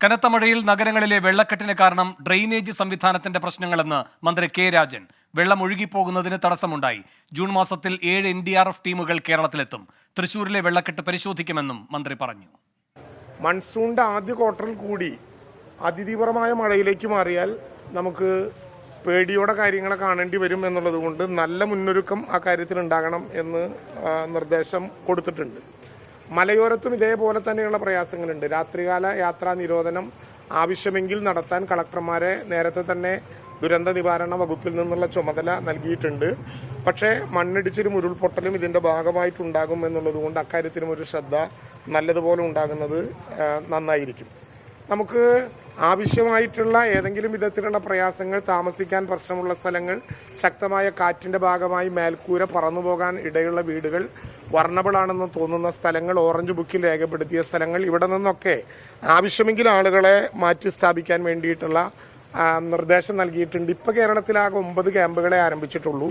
കനത്ത മഴയിൽ നഗരങ്ങളിലെ വെള്ളക്കെട്ടിന് കാരണം ഡ്രെയിനേജ് സംവിധാനത്തിന്റെ പ്രശ്നങ്ങളെന്ന് മന്ത്രി കെ രാജൻ. വെള്ളം ഒഴുകിപ്പോകുന്നതിന് തടസ്സമുണ്ടായി. ജൂൺ മാസത്തിൽ 7 NDRF ടീമുകൾ കേരളത്തിലെത്തും. തൃശൂരിലെ വെള്ളക്കെട്ട് പരിശോധിക്കുമെന്നും മന്ത്രി പറഞ്ഞു. മൺസൂണിന്റെ ആദ്യ ക്വാർട്ടറിൽ കൂടി അതിതീവ്രമായ മഴയിലേക്ക് മാറിയാൽ നമുക്ക് പേടിയോടെ കാര്യങ്ങളെ കാണേണ്ടി വരും എന്നുള്ളത് കൊണ്ട് നല്ല മുന്നൊരുക്കം ആ കാര്യത്തിൽ ഉണ്ടാകണം എന്ന് നിർദ്ദേശം കൊടുത്തിട്ടുണ്ട്. മലയോരത്തും ഇതേപോലെ തന്നെയുള്ള പ്രയാസങ്ങളുണ്ട്. രാത്രികാല യാത്രാ നിരോധനം ആവശ്യമെങ്കിൽ നടത്താൻ കളക്ടർമാരെ നേരത്തെ തന്നെ ദുരന്ത നിവാരണ വകുപ്പിൽ നിന്നുള്ള ചുമതല നൽകിയിട്ടുണ്ട്. പക്ഷേ മണ്ണിടിച്ചിലും ഉരുൾപൊട്ടലും ഇതിന്റെ ഭാഗമായിട്ടുണ്ടാകും എന്നുള്ളത് കൊണ്ട് അക്കാര്യത്തിലും ഒരു ശ്രദ്ധ നല്ലതുപോലെ ഉണ്ടാകുന്നത് നന്നായിരിക്കും. നമുക്ക് ആവശ്യമായിട്ടുള്ള ഏതെങ്കിലും വിധത്തിലുള്ള പ്രയാസങ്ങൾ, താമസിക്കാൻ പ്രശ്നമുള്ള സ്ഥലങ്ങൾ, ശക്തമായ കാറ്റിന്റെ ഭാഗമായി മേൽക്കൂര പറന്നു പോകാൻ ഇടയുള്ള വീടുകൾ, വർണ്ണബിളാണെന്ന് തോന്നുന്ന സ്ഥലങ്ങൾ, ഓറഞ്ച് ബുക്കിൽ രേഖപ്പെടുത്തിയ സ്ഥലങ്ങൾ, ഇവിടെ നിന്നൊക്കെ ആവശ്യമെങ്കിൽ ആളുകളെ മാറ്റി സ്ഥാപിക്കാൻ വേണ്ടിയിട്ടുള്ള നിർദ്ദേശം നൽകിയിട്ടുണ്ട്. ഇപ്പോൾ കേരളത്തിലാകെ 9 ക്യാമ്പുകളെ ആരംഭിച്ചിട്ടുള്ളൂ.